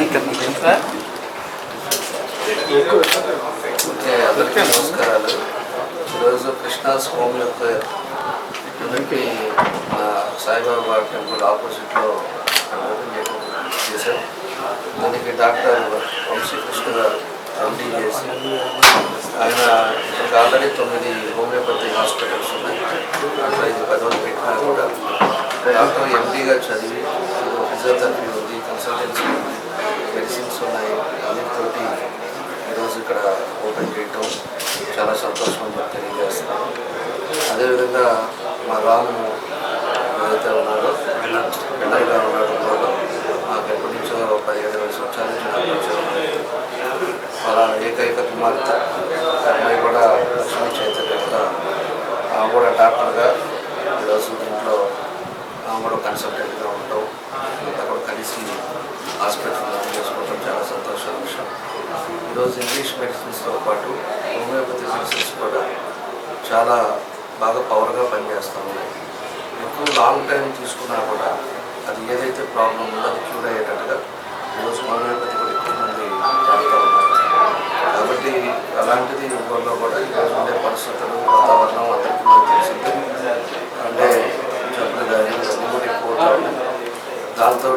అందరికీ నమస్కారాలు. ఈరోజు కృష్ణాస్ హోమియో కేర్ యూనిట్కి సాయిబాబా టెంపుల్ ఆపోజిట్లో ఓపెన్ చేశాం. దానికి డాక్టర్ వంశీకృష్ణ గారు ఎండి చేసి ఆయన ఇప్పుడు ఆల్రెడీ 9 హోమియోపతి హాస్పిటల్స్ ఉన్నాయి. అట్లా ఇది 10 పెట్టినా కూడా డాక్టర్ ఎండిగా చదివి ఫిజియోథెరపీ ఉంది, కన్సల్టెన్సీ ఉంది, మెడిసిన్స్ ఉన్నాయి. అన్నిటితోటి ఈరోజు ఇక్కడ ఓపెన్ చేయటం చాలా సంతోషంగా తెలియజేస్తున్నాను. అదేవిధంగా మా రాము ఏదైతే ఉన్నాడో పెద్దగా ఉన్నాడు, మాకు ఎప్పటి నుంచో 17 సంవత్సరాల నుంచి అలా ఏకైక కుమార్తె అమ్మాయి కూడా లక్ష్మీ చైతన్య కూడా కూడా డాక్టర్గా ఈరోజు ఇంట్లో కూడా కన్సల్టెంట్గా ఉంటాం. అంతా కూడా కలిసి హాస్పిటల్లో చేసుకోవడం చాలా సంతోషమైన విషయం. ఈరోజు ఇంగ్లీష్ మెడిసిన్స్తో పాటు హోమియోపతి మెడిసిన్స్ కూడా చాలా బాగా పవర్గా పనిచేస్తూ ఉన్నాయి. ఎక్కువ లాంగ్ టైం తీసుకున్నా కూడా అది ఏదైతే ప్రాబ్లం ఉందో అది క్యూర్ అయ్యేటట్టుగా ఈరోజు హోమియోపతి కూడా ఎక్కువ మంది వాడుతూ ఉన్నారు. కాబట్టి అలాంటిది ఊళ్ళో కూడా ఈరోజు ఉండే పరిస్థితులు, వాతావరణం అందరికీ కూడా తెలిసింది. అంటే జబ్బులు కానీ అన్నీ కూడా ఎక్కువ అవుతాయి. దాంతో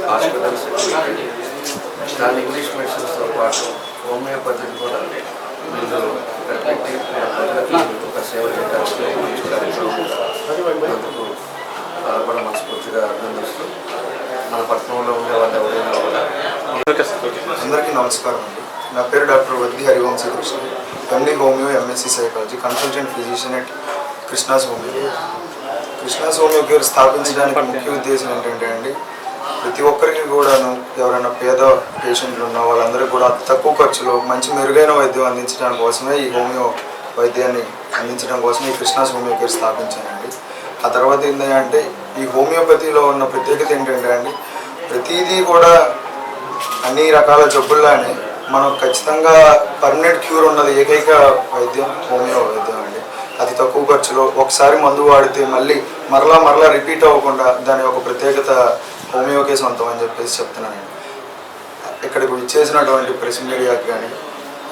హాస్పిటల్స్ దాని ఇంగ్లీష్ మెడిసిన్స్తో పాటు హోమియోపతిని కూడా వీళ్ళు ఇక్కడ పెట్టి ప్రజలకి ఒక సేవ చేయడానికి మంచి కార్యక్రమం అందుకు కూడా మనస్ఫూర్తిగా అభినందిస్తూ మన పట్టణంలో ఉండే వాళ్ళు ఎవరైనా కూడా. అందరికీ నమస్కారం అండి. నా పేరు doctor Vaddi Harivamshi Krishna, MD homeo, MSc psychology, consultant physician at Krishna's homeo. Krishna's homeo care స్థాపించడానికి ముఖ్య ఉద్దేశం ఏంటంటే అండి, ప్రతి ఒక్కరికి కూడాను ఎవరైనా పేద పేషెంట్లు ఉన్న వాళ్ళందరికీ కూడా తక్కువ ఖర్చులో మంచి మెరుగైన వైద్యం అందించడం కోసమే ఈ హోమియో వైద్యాన్ని అందించడం కోసమే ఈ కృష్ణాస్ హోమియో కేర్ స్థాపించానండి. ఆ తర్వాత ఏంటంటే ఈ హోమియోపతిలో ఉన్న ప్రత్యేకత ఏంటంటే అండి, ప్రతిదీ కూడా అన్ని రకాల జబ్బుల్లానే మనం ఖచ్చితంగా పర్మనెంట్ క్యూర్ ఉన్నది ఏకైక వైద్యం హోమియో వైద్యం అండి. అతి తక్కువ ఖర్చులో ఒకసారి మందు వాడితే మళ్ళీ మరలా రిపీట్ అవ్వకుండా దాని ఒక ప్రత్యేకత హోమియోకే సొంతం అని చెప్పేసి చెప్తున్నానండి. ఇక్కడికి ఇచ్చేసినటువంటి ప్రెస్ మీడియాకి కానీ,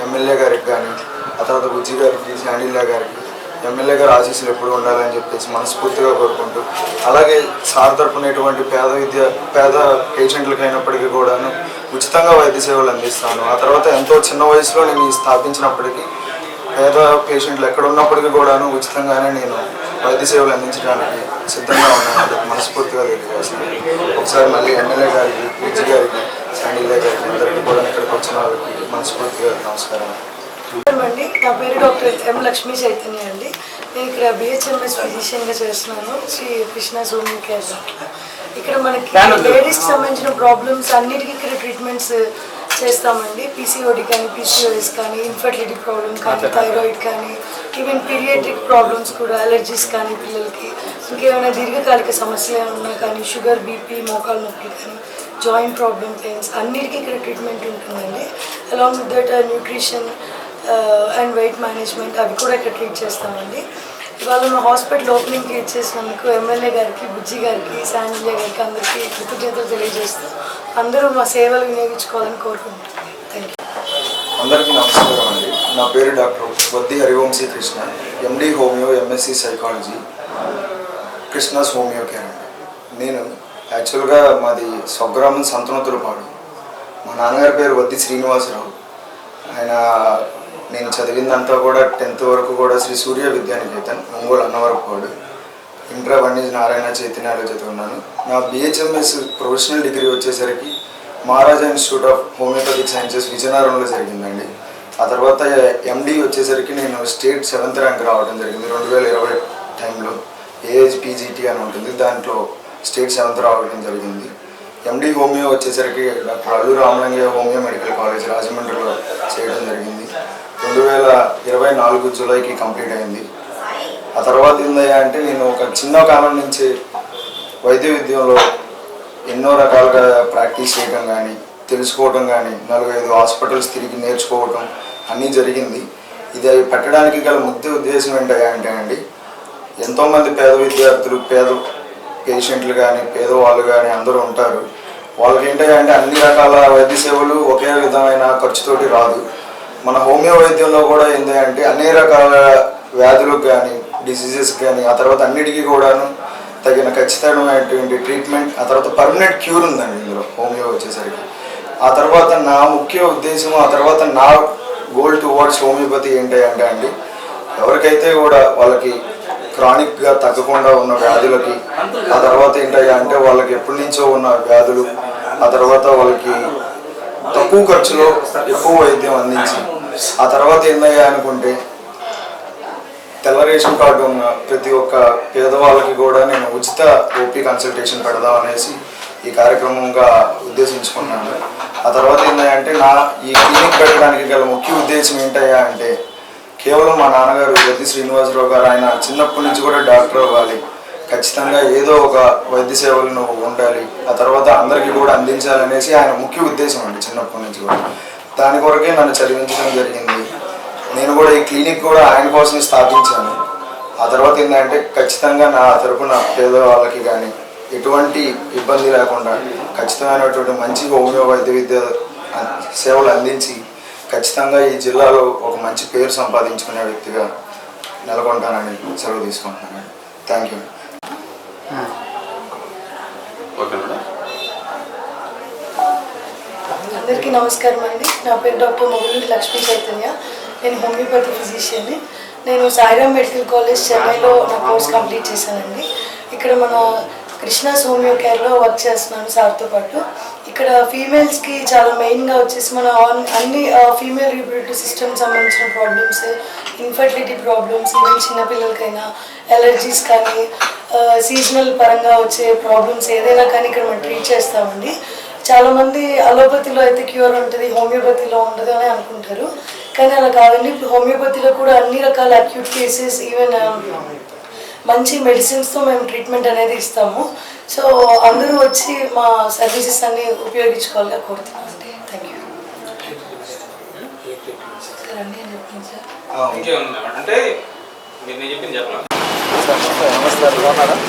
ఎమ్మెల్యే గారికి కానీ, ఆ తర్వాత బుజ్జి గారికి, శాండిల్య గారికి ఎమ్మెల్యే గారు ఆశీస్సులు ఎప్పుడు ఉండాలని చెప్పేసి మనస్ఫూర్తిగా కోరుకుంటూ, అలాగే సార్ తరపున ఎటువంటి పేద పేషెంట్లకు అయినప్పటికీ కూడాను ఉచితంగా వైద్య సేవలు అందిస్తాను. ఆ తర్వాత ఎంతో చిన్న వయసులో నేను స్థాపించినప్పటికీ పేద పేషెంట్లు ఎక్కడ ఉన్నప్పటికీ కూడాను ఉచితంగానే నేను వైద్య సేవలు అందించడానికి సిద్ధంగా ఉన్నాను. మనస్ఫూర్తిగా తెలియజేస్తున్నాను. ఒకసారి మళ్ళీ ఎమ్మెల్యే గారికి, బుజ్జి గారికి, శాండిల్య గారికి అందరికీ కూడా ఇక్కడికి వచ్చిన వాళ్ళకి మనస్ఫూర్తిగా నమస్కారం అండి. నా పేరు డాక్టర్ ఎం లక్ష్మీ చైతన్య అండి. నేను ఇక్కడ బిహెచ్ఎంఎస్ ఫిజిషియన్గా చేస్తున్నాను శ్రీ కృష్ణాస్ హోమియో కేర్. ఇక్కడ మనకి లేడీస్కి సంబంధించిన ప్రాబ్లమ్స్ అన్నిటికీ ఇక్కడ ట్రీట్మెంట్స్ చేస్తామండి. పీసీఓడి కానీ, పీసీఓఎస్ కానీ, ఇన్ఫర్టిలిటీ ప్రాబ్లమ్ కానీ, థైరాయిడ్ కానీ, ఈవెన్ పీరియాట్రిక్ ప్రాబ్లమ్స్ కూడా, అలర్జీస్ కానీ, పిల్లలకి ఇంకేమైనా దీర్ఘకాలిక సమస్యలు ఏమైనా ఉన్నా కానీ, షుగర్, బీపీ, మోకాలు నొప్పి కానీ, జాయింట్ ప్రాబ్లమ్, పెయిన్స్ అన్నిటికీ ఇక్కడ ట్రీట్మెంట్ ఉంటుందండి. Along with that nutrition and weight management అవి కూడా ఇక్కడ ట్రీట్ చేస్తామండి. ఇవాళ మా హాస్పిటల్ ఓపెనింగ్కి ఇచ్చేసినందుకు ఎమ్మెల్యే గారికి, బుజ్జి గారికి, శాండిల్య గారికి అందరికీ కృతజ్ఞతలు తెలియజేస్తూ అందరూ మా సేవలు వినియోగించుకోవాలని కోరుకుంటున్నాను. Thank you. అందరికీ నమస్కారం అండి. నా పేరు doctor Vaddi Harivamshi Krishna, MD homeo, MSc psychology, Krishna's homeo care అండి. నేను యాక్చువల్గా మాది స్వగ్రామం సంతనోతులపాడు. మా నాన్నగారి పేరు వద్ది శ్రీనివాసరావు. ఆయన నేను చదివిందంతా కూడా 10th వరకు కూడా శ్రీ సూర్య విద్యానికేతన్, ఒంగోలు అన్నవరపాడు. ఇంటర్ వన్నిజ్ నారాయణ చైతన్యాలో చదువున్నాను. నా బిహెచ్ఎంఎస్ ప్రొఫెషనల్ డిగ్రీ వచ్చేసరికి మహారాజా ఇన్స్టిట్యూట్ ఆఫ్ హోమియోపతిక్ సైన్సెస్ విజయనగరంలో జరిగిందండి. ఆ తర్వాత ఎండి వచ్చేసరికి నేను స్టేట్ 7th ర్యాంక్ రావడం జరిగింది 2020 టైంలో. ఏహెచ్పిజిటి అని ఉంటుంది, దాంట్లో స్టేట్ 7th రావడం జరిగింది. ఎండి హోమియో వచ్చేసరికి doctor Allu Ramalingaiah homeo medical college రాజమండ్రిలో చేయడం జరిగింది. 2024 జూలైకి కంప్లీట్ అయింది. ఆ తర్వాత ఏందయ్యా అంటే నేను ఒక చిన్న కాలం నుంచి వైద్య విద్యలో ఎన్నో రకాలుగా ప్రాక్టీస్ చేయడం కానీ, తెలుసుకోవడం కానీ, 4-5 హాస్పిటల్స్ తిరిగి నేర్చుకోవడం అన్నీ జరిగింది. ఇది పెట్టడానికి గల ముఖ్య ఉద్దేశం ఏంటయ్యా అంటే అండి, ఎంతోమంది పేద విద్యార్థులు, పేద పేషెంట్లు కానీ, పేదవాళ్ళు కానీ అందరూ ఉంటారు. వాళ్ళకి ఏంటంటే అన్ని రకాల వైద్య సేవలు ఒకే విధమైన ఖర్చుతోటి రాదు. మన హోమియో వైద్యంలో కూడా ఏంటంటే అన్ని రకాల వ్యాధులకు కానీ డిసీజెస్ కానీ ఆ తర్వాత అన్నిటికీ కూడాను తగిన ఖచ్చితమైనటువంటి ట్రీట్మెంట్, ఆ తర్వాత పర్మనెంట్ క్యూర్ ఉందండి ఇందులో హోమియో వచ్చేసరికి. ఆ తర్వాత నా ముఖ్య ఉద్దేశం, ఆ తర్వాత నా గోల్ టువర్డ్స్ హోమియోపతి ఏంటంటే అండి, ఎవరికైతే కూడా వాళ్ళకి క్రానిక్గా తగ్గకుండా ఉన్న వ్యాధులకి, ఆ తర్వాత ఏంటంటే వాళ్ళకి ఎప్పటి నుంచో ఉన్న వ్యాధులు, ఆ తర్వాత వాళ్ళకి తక్కువ ఖర్చులో ఎక్కువ వైద్యం అందించి, ఆ తర్వాత ఏందయ్యా అనుకుంటే తెల్ల రేషన్ కార్డు ఉన్న ప్రతి ఒక్క పేదవాళ్ళకి కూడా నేను ఉచిత ఓపీ కన్సల్టేషన్ పెడదాం అనేసి ఈ కార్యక్రమంగా ఉద్దేశించుకున్నాను. ఆ తర్వాత ఏంటంటే నా ఈ క్లినిక్ పెట్టడానికి గల ముఖ్య ఉద్దేశం ఏంటయ్యా అంటే, కేవలం మా నాన్నగారు వద్ది శ్రీనివాసరావు గారు, ఆయన చిన్నప్పటి నుంచి కూడా డాక్టర్ అవ్వాలి, ఖచ్చితంగా ఏదో ఒక వైద్య సేవలను ఉండాలి, ఆ తర్వాత అందరికీ కూడా అందించాలనేసి ఆయన ముఖ్య ఉద్దేశం అండి చిన్నప్పటి నుంచి కూడా. దాని కొరకే నన్ను చదివించడం జరిగింది. నేను కూడా ఈ క్లినిక్ కూడా ఆయన కోసం స్థాపించాను. ఆ తర్వాత ఏంటంటే ఖచ్చితంగా నా తరపున పేదవాళ్ళకి కానీ ఎటువంటి ఇబ్బంది లేకుండా ఖచ్చితమైనటువంటి మంచి హోమియో వైద్య విద్య సేవలు అందించి ఖచ్చితంగా ఈ జిల్లాలో ఒక మంచి పేరు సంపాదించుకునే వ్యక్తిగా నెలకొంటానని సెలవు తీసుకుంటున్నాను. Thank you. అందరికీ నమస్కారం అండి. నా పేరు డాక్టర్ మొగులూరి లక్ష్మీ చైతన్య. నేను హోమియోపతి ఫిజిషియన్ని. నేను సాయిరామ్ మెడికల్ కాలేజ్ చెన్నైలో నా కోర్స్ కంప్లీట్ చేశానండి. ఇక్కడ మన కృష్ణాస్ హోమియో కేర్లో వర్క్ చేస్తున్నాను సార్తో పాటు. ఇక్కడ ఫీమేల్స్కి చాలా మెయిన్గా వచ్చేసి మన అన్ని ఫీమేల్ రీప్రొడక్టివ్ సిస్టమ్ సంబంధించిన ప్రాబ్లమ్స్, ఇన్ఫర్టిలిటీ ప్రాబ్లమ్స్, ఈవెన్ చిన్నపిల్లలకైనా ఎలర్జీస్ కానీ సీజనల్ పరంగా వచ్చే ప్రాబ్లమ్స్ ఏదైనా కానీ ఇక్కడ మనం ట్రీట్ చేస్తామండి. చాలామంది అలోపతిలో అయితే క్యూర్ ఉంటుంది, హోమియోపతిలో ఉండదు అని అనుకుంటారు. కానీ అలా కాదండి. ఇప్పుడు హోమియోపతిలో కూడా అన్ని రకాల అక్యూట్ కేసెస్, ఈవెన్ మంచి మెడిసిన్స్తో మేము ట్రీట్మెంట్ అనేది ఇస్తాము. సో అందరూ వచ్చి మా సర్వీసెస్ అన్ని ఉపయోగించుకోవాలని కోరుతున్నాను అండి. Thank you. సార్ అండి అని చెప్పింది సార్. అంటే మీరు నేను చెప్పింది చెప్పాలి. నమస్కారం.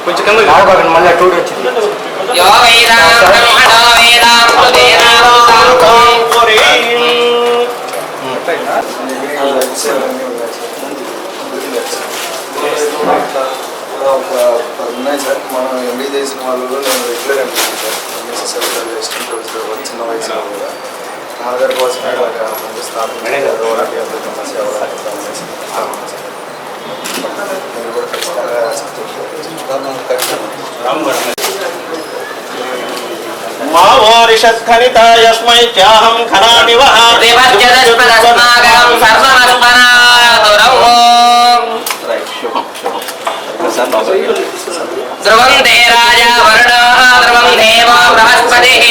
కొంచెం కింద మళ్ళీ టూర్ వచ్చింది. ఉన్నాయి సార్. మనం ఎంబీ చేసిన వాళ్ళు నేను regular MB sir. MSc sir assistant professor చిన్న వయసులో కూడా నాన్నగారి కోసమే మంచి స్థాపన నేను కూడా మావోరిషత్ఖనితాయస్మై త్యాహం ఖనామి వః ధ్రువం తే రాజా వరుణః ధ్రువం దేవో బృహస్పతిః